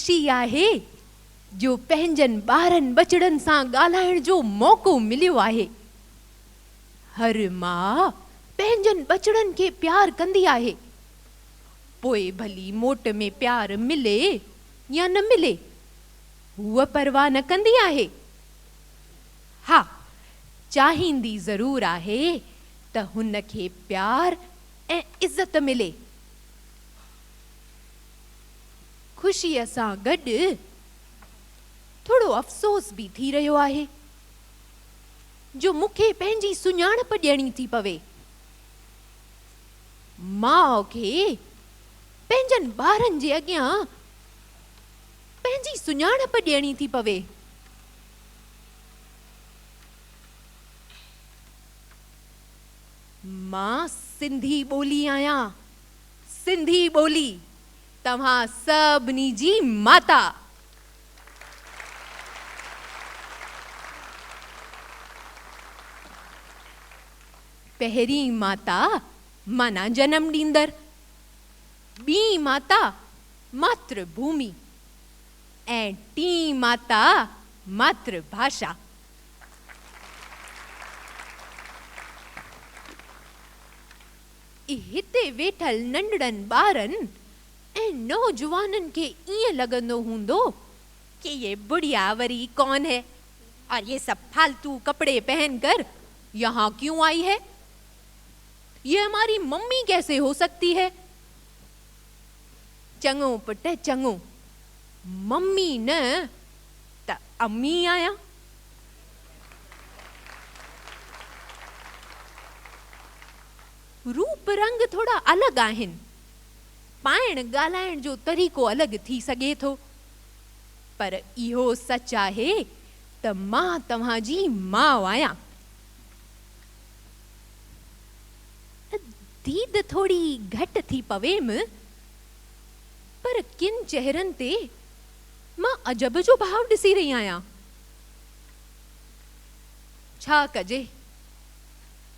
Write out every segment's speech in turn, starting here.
ख़ुशी आहे जो पंहिंजनि ॿारनि बचड़नि सां ॻाल्हाइण जो मौक़ो मिलियो आहे। हर मां पंहिंजनि बचड़नि खे प्यार कंदी आहे, पोइ भली मोट में प्यार मिले या न मिले, हूअ परवाह न कंदी आहे। हा, चाहींदी ज़रूर आहे त हुन खे प्यार ऐं इज़त मिले। ख़ुशीअ सां गॾु थोड़ो अफ़सोस बि थी रहियो आहे जो मूंखे पंहिंजी सुञाणप ॾियणी थी पवे। माउ खे पंहिंजनि ॿारनि जे अॻियां पंहिंजी सुञाणप ॾियणी थी पवे। मां सिंधी ॿोली आहियां, सिंधी ॿोली, तव्हां सभिनी जी माता। पहिरीं माता माना जनम ॾींदड़, ॿी माता मातृभूमि ऐं टीं माता मातृभाषा। हिते वेठल नंढड़नि ॿारनि ऐं नौजवाननि खे ईअं लॻंदो हूंदो कि ये बुढ़िया वरी कौन है और ये सब फालतू कपड़े पहनकर यहाँ क्यों आई है, ये हमारी मम्मी कैसे हो सकती है। चङो पुट चङो, मम्मी न त अम्मी आहियां। रूप रंग थोड़ा अलॻि आहिनि, पाइण ॻाल्हाइण जो तरीक़ो अलॻि थी सघे थो, पर इहो सच आहे त मां तव्हांजी माउ आहियां। दीद थोड़ी घटि थी पवेम, पर किन चेहरनि ते मां अजब जो भाव ॾिसी रही आहियां। छा कजे,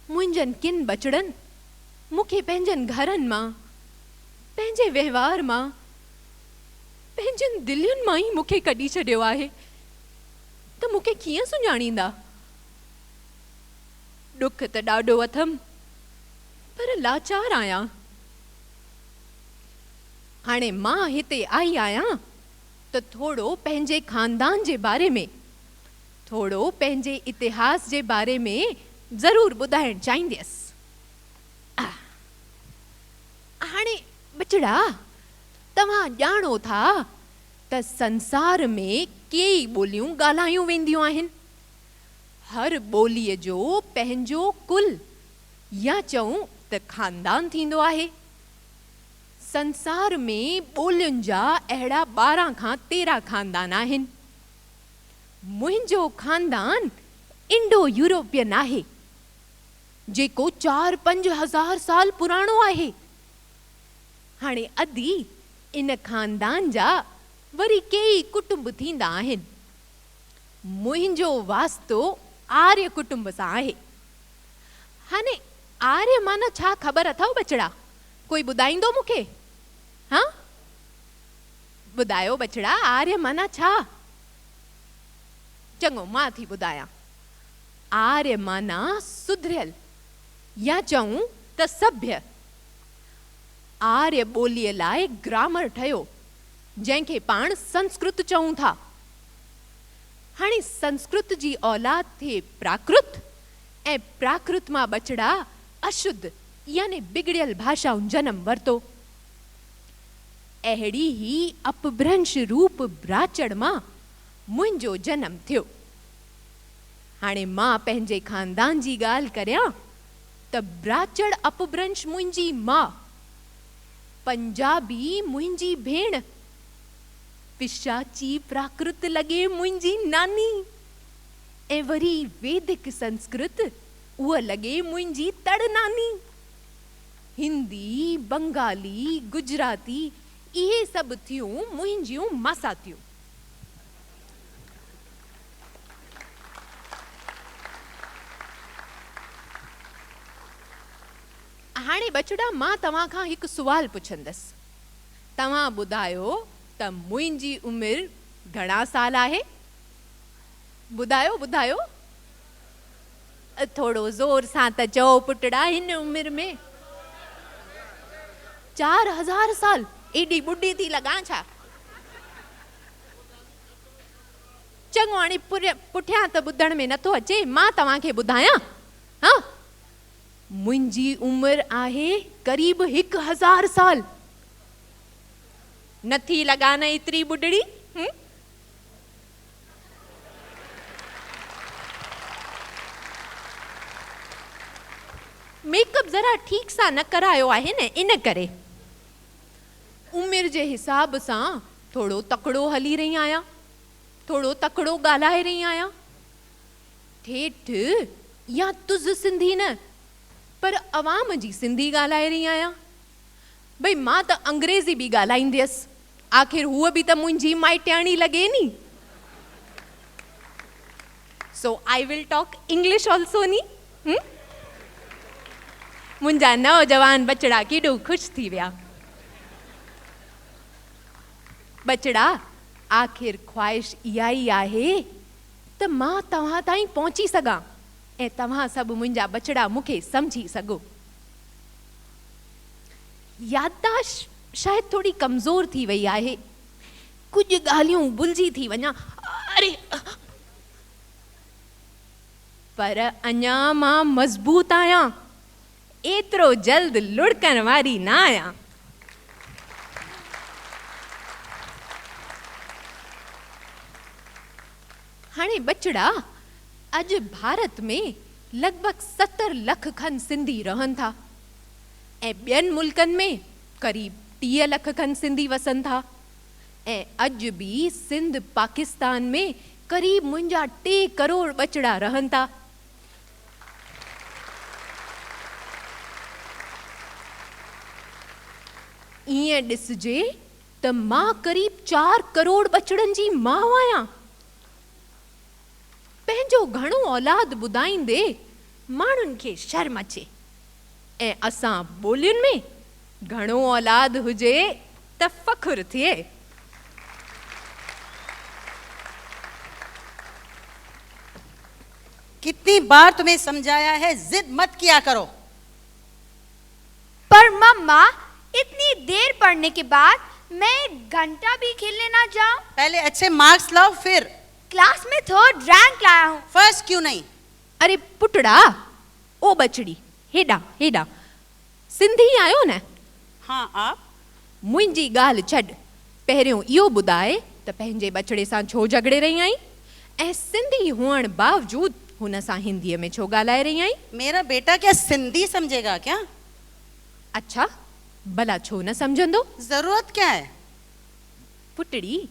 मुंहिंजनि किन बचड़नि मूंखे पंहिंजनि घरनि मां, पंहिंजे वहिंवार मां, पंहिंजनि दिलियुनि मां ई मूंखे कढी छॾियो आहे, त मूंखे कीअं सुञाणींदा। ॾुख त ॾाढो अथमि, पर लाचार आहियां। हाणे मां हिते आई आहियां त थोड़ो पंहिंजे खानदान जे बारे में, थोड़ो पंहिंजे इतिहास जे बारे में ज़रूर ॿुधाइण चाहींदसि। हाणे बचड़ा, तव्हां ॼाणो था त संसार में केई ॿोलियूं ॻाल्हायूं वेंदियूं आहिनि। हर ॿोलीअ जो पंहिंजो कुल या चऊं त खानदान थींदो आहे। संसार में ॿोलियुनि जा अहिड़ा 12 खां 13 खानदान आहिनि। मुंहिंजो खानदान इंडो यूरोपियन आहे, जेको 4-5 हज़ार साल पुराणो आहे। हाणे अदी इन खानदान जा वरी केई कुटुंब थींदा आहिनि। मुंहिंजो वास्तो आर्य कुटुंब सां आहे। हाणे आर्य माना छा ख़बर अथव बचड़ा? कोई ॿुधाईंदो मूंखे? हाँ, ॿुधायो बचड़ा, आर्य माना छा? चङो, मां थी ॿुधायां। आर्य माना सुधरियल या चऊं त सभ्य। आर्य ॿोलीअ लाइ ग्रामर ठहियो, जंहिंखे पाण संस्कृत चऊं था। हाणे संस्कृत जी औलाद थिए प्राकृत, ऐं प्राकृत मां बचड़ा अशुद्ध यानी बिगड़ियल भाषाऊं जन्म वरितो। अहिड़ी ही अपभ्रंश रूप ब्राचड़ मां मुंहिंजो जन्म थियो। हाणे मां पंहिंजे खानदान जी ॻाल्हि करियां त ब्राचड़ अपभ्रंश मुंहिंजी माउ, पंजाबी मुंहिंजी भेण, पिशाची प्राकृत लॻे मुंहिंजी नानी, ऐं वरी वैदिक संस्कृत उहा लॻे मुंहिंजी तड़ नानी। हिंदी, बंगाली, गुजराती इहे सभु थियूं मुंहिंजियूं मासातियूं। हाणे बचड़ा, मां तव्हां खां हिकु सुवाल पुछंदसि। तव्हां ॿुधायो त त मुंहिंजी उमिरि घणा साल आहे? ॿुधायो ॿुधायो, थोरो ज़ोर सां त चओ पुटड़ा। हिन उमिरि में 4000 साल? एॾी ॿुढी थी लॻां छा? चङो, हाणे पुठियां त ॿुधण में नथो अचे, मां तव्हांखे ॿुधायां। हा, मुंहिंजी उमिरि आहे क़रीब 1000 साल। नथी लॻा न एतिरी ॿुढड़ी? मेकअप ज़रा ठीक सां न करायो आहे न, इन करे उमिरि जे हिसाब सां थोरो तकिड़ो हली रही आहियां, थोरो तकिड़ो ॻाल्हाए रही आहियां। ठेठि या तुज़ सिंधी न, पर अवाम जी सिंधी ॻाल्हाए रही आहियां। भई मां त अंग्रेज़ी बि ॻाल्हाईंदी हुअसि, आख़िर हूअ बि त मुंहिंजी माइटियाणी लॻे नी। So I will talk English also नी। मुंहिंजा नौजवान बचड़ा केॾो ख़ुशि थी विया। बचड़ा, आख़िर ख़्वाहिश इहा ई आहे त मां तव्हां ताईं पहुची सघां ऐं तव्हां सभु मुंहिंजा बचड़ा मूंखे सम्झी सघो। याददाश्त शायदि थोड़ी कमज़ोर थी वई आहे, कुझु ॻाल्हियूं भुलिजी थी वञा। अरे, पर अञा मां मज़बूत आहियां, एतिरो जल्द लुढ़कण वारी न आहियां। हाणे बचड़ा, अॼु भारत में लॻभॻि 70 लख खनि सिंधी रहनि था ऐं ॿियनि मुल्कनि में क़रीब 30 लख खनि सिंधी वसनि था। ऐं अॼु बि सिंध पाकिस्तान में क़रीब मुंहिंजा 3 करोड़ बचड़ा रहनि था। ईअं ॾिसजे त मां क़रीब 4 करोड़ बचड़नि जी माउ आहियां। पंहिंजो घणो औलाद ॿुधाईंदे माण्हुनि खे शर्म अचे ऐं असां ॿोलियुनि में घणो औलाद हुजे त फ़ख्रु थिए। कितनी बार तुम्हें समझाया है, जिद मत किया करो। पर मम्मा, इतनी देर पढ़ने के बाद मैं 1 घंटा भी खेलने ना जाऊं? पहले अच्छे मार्क्स लाओ, फिर क्लास में 3rd रैंक लाया हूँ। फर्स्ट क्यों नहीं? अरे पुटड़ा, ओ बचड़ी, हेॾा हेॾा, सिंधी आयो न? हाँ, आप? मुंहिंजी ॻाल्हि छॾ, पहिरियों इहो ॿुधाए त पंहिंजे बचड़े सां छो झगड़े रही आई ऐं सिंधी हुअण बावजूद हुन सां हिंदीअ में छो ॻाल्हाए रही आई? मेरा बेटा क्या सिंधी समझेगा क्या? अच्छा, भला छो न समझंदो? जरूरत क्या है? पुटड़ी,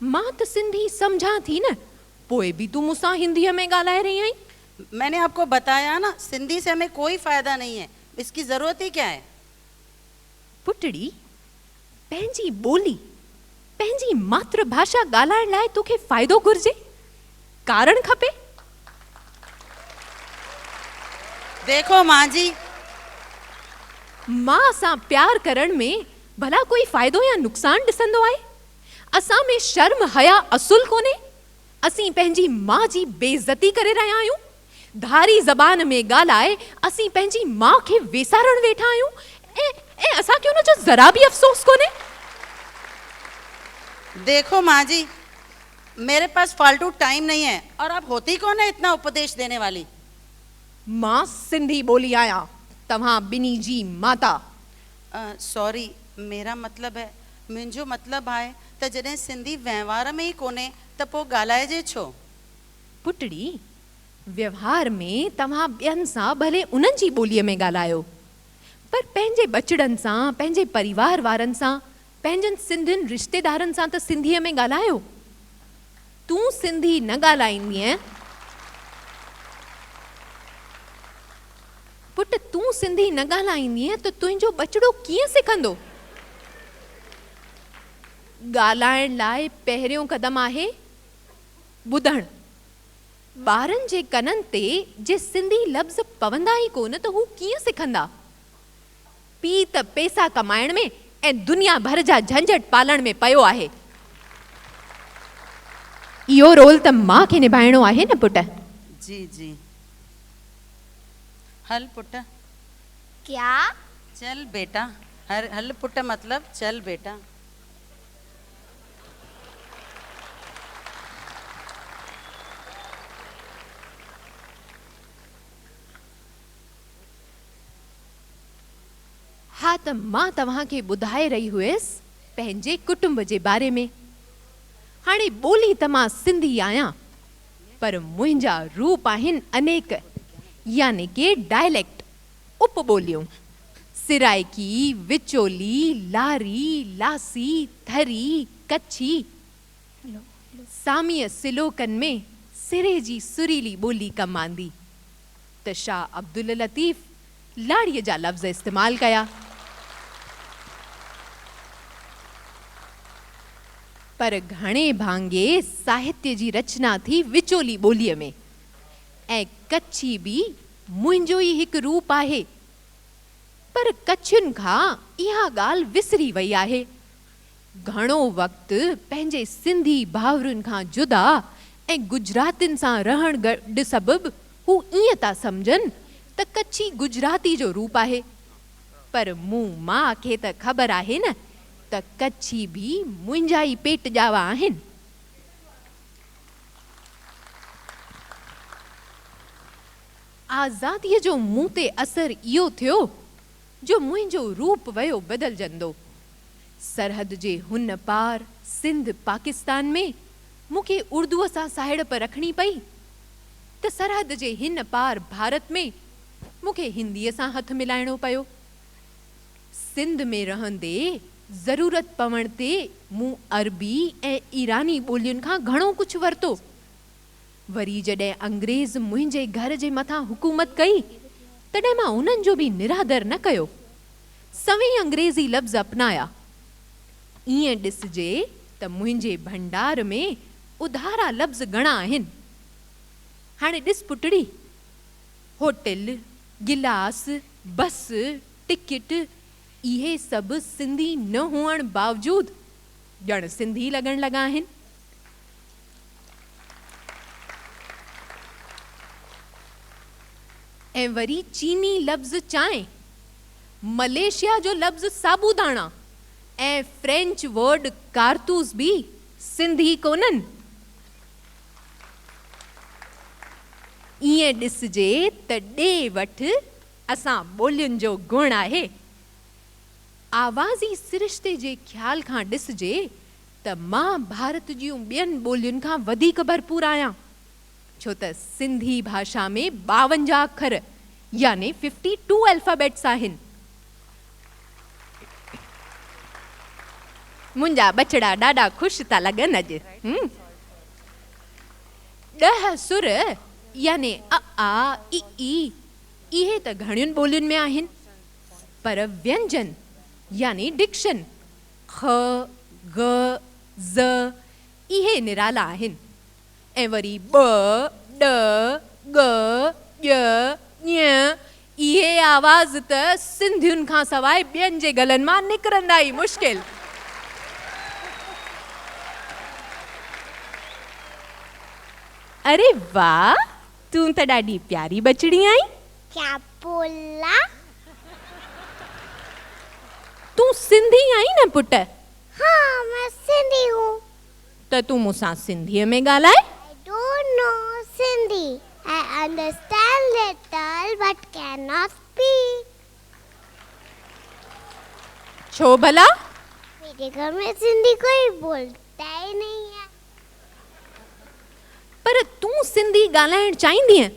मां त सिंधी समझां थी न, पोइ बि तूं मूंसां हिंदीअ में ॻाल्हाए रही आई। मैंने आपको बताया ना, सिंधी से हमें कोई फायदा नहीं है, इसकी जरूरत ही क्या है? पुटड़ी, पंहिंजी ॿोली, पंहिंजी मातृभाषा ॻाल्हाइण लाइ तोखे फ़ाइदो घुर्जे, कारण खपे। देखो माँ जी, मां सां प्यार करण में भला कोई फ़ाइदो या नुक़सान ॾिसंदो आहे? असां में शर्म हया असुल कोन्हे? असीं पंहिंजी माउ जी बेइज़ती करे रहिया आहियूं? धारी ज़बान में ॻाल्हाए असीं पंहिंजी माउ खे वेसारण वेठा आहियूं ऐं असांखे उन जो ज़रा बि अफ़सोस कोन्हे? देखो माँ जी, मेरे पास फालतू टाइम नहीं है और आप होती कौन है इतना उपदेश देने वाली? मां सिंधी ॿोली आहियां, तव्हां ॿिन्ही जी माता। सॉरी, मेरा मतलब है, मुंहिंजो मतलब आहे त जॾहिं सिंधी वहिंवार में ई कोन्हे त पोइ ॻाल्हाइजे छो? पुटड़ी, व्यवहार में तव्हां ॿियनि सां भले उन्हनि जी ॿोलीअ में ॻाल्हायो, पर पंहिंजे बचड़नि सां, पंहिंजे परिवार वारनि सां, पंहिंजनि सिंधियुनि रिश्तेदारनि सां त सिंधीअ में ॻाल्हायो। तूं सिंधी न ॻाल्हाईंदीअं, पुट, तूं सिंधी न ॻाल्हाईंदीअं त तुंहिंजो बचड़ो कीअं सिखंदो? ॻाल्हाइण लाइ पहिरियों क़दम आहे ॿुधणु। ॿारनि जे कननि ते जे सिंधी लफ़्ज़ पवंदा ई कोन त हू कीअं सिखंदा? पीउ त पैसा कमाइण में ऐं दुनिया भर जा झंझट पालण में पियो आहे, इहो रोल त मां खे निभाइणो आहे न पुट। जी जी हल पुट क्या? चल बेटा हल पुट मतलब चल बेटा। हाँ त मां तव्हांखे ॿुधाए रही हुयसि पंहिंजे कुटुंब जे बारे में। हाणे ॿोली त मां सिंधी आहियां, पर मुंहिंजा रूप आहिनि अनेक, यानी के डायलेक्ट, उपॿोलियूं। सिराइकी, विचोली, लारी, लासी, थरी, कच्छी। सामीअ सिलोकनि में सिरे जी सुरीली ॿोली कमु आंदी त शाह अब्दुल लतीफ़ लाड़ीअ जा लफ़्ज़ इस्तेमालु कया। पर घणे भांगे साहित्य जी रचना थी विचोली ॿोलीअ में, ऐं कच्छी बि मुंहिंजो ई हिकु रूप आहे। पर कच्छियुनि खां इहा ॻाल्हि विसरी वई आहे। घणो वक़्तु पंहिंजे सिंधी भाउरनि खां जुदा ऐं गुजरातियुनि सां रहण गॾु सबबु हू ईअं था सम्झनि त कच्छी गुजराती जो रूप आहे। पर मूं मां खे त ख़बर आहे न त कच्छी बि मुंहिंजा ई पेट ॼावा आहिनि। आज़ादीअ जो मूं ते असरु इहो थियो जो मुंहिंजो रूप वियो बदिलजंदो। सरहद जे हुन पार सिंध पाकिस्तान में मूंखे उर्दूअ सां साहिड़प रखणी पई, त सरहद जे हिन पार भारत में मूंखे हिंदीअ सां हथ मिलाइणो पियो। सिंध में रहंदे ज़रूरत पवण ते मूं अरबी ऐं ईरानी ॿोलियुनि खां घणो कुझु वरितो। वरी जॾहिं अंग्रेज़ मुंहिंजे घर जे मथां हुकूमत कई, तॾहिं मां उन्हनि जो बि निरादर न कयो, सवें अंग्रेज़ी लफ़्ज़ अपनाया। ईअं ॾिसजे त मुंहिंजे भंडार में उधारा लफ़्ज़ घणा आहिनि। हाणे ॾिस पुटड़ी, होटल, गिलास, बस, टिकट, इहे सभु सिंधी न हुअण बावजूदु ॼण सिंधी लॻण लॻा आहिनि। ऐं वरी चीनी लफ़्ज़ चांहि, मलेशिया जो लफ़्ज़ साबूदाणा ऐं फ्रेंच वर्ड कारतूस बि सिंधी कोन्हनि। ईअं ॾिसजे त ॾे वठि असां ॿोलियुनि जो गुण आहे। आवाज़ी सिरिश्ते जे ख़्याल खां ॾिसजे त मां भारत जूं ॿियनि ॿोलियुनि खां वधीक भरपूर आहियां, छो त सिंधी भाषा में 52 अखर यानी 52 अल्फ़ाबेट्स आहिनि। मुंहिंजा बचड़ा ॾाढा ख़ुशि था लॻनि अॼु। 10 सुर यानी अ आ इ ई, इहे त घणियुनि ॿोलियुनि में आहिनि, पर व्यंजन यानी डिक्शन ख, ग, ज़, इहे निराला आहिनि। ऐं वरी ब, ड, ग, ॼ, ञ, इहे आवाज़ त सिंधियुनि खां सवाइ ॿियनि जे गलनि मां निकिरंदा ई मुश्किल। अरे वाह, तूं त ॾाढी प्यारी बचड़ी आई। क्या बोला? तूं सिंधी आई न पुट? हाँ, मैं सिंधी हूँ। त तूं मूंसां सिंधीअ में ॻाल्हाए। I don't know Sindhi. I understand little but cannot speak. छो भला? मेरे घर में सिंधी कोई बोलता ही नहीं है। पर तूं सिंधी ॻाल्हाइण चाहींदीअं?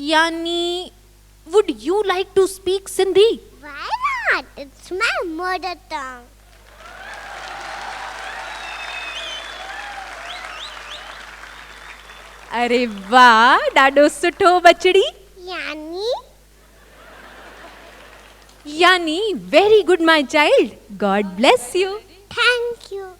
यानी would you like to speak Sindhi? why not? It's my mother tongue. अरे वाह, ॾाढो सुठो बचड़ी। यानी very good my child. God bless you. Thank you.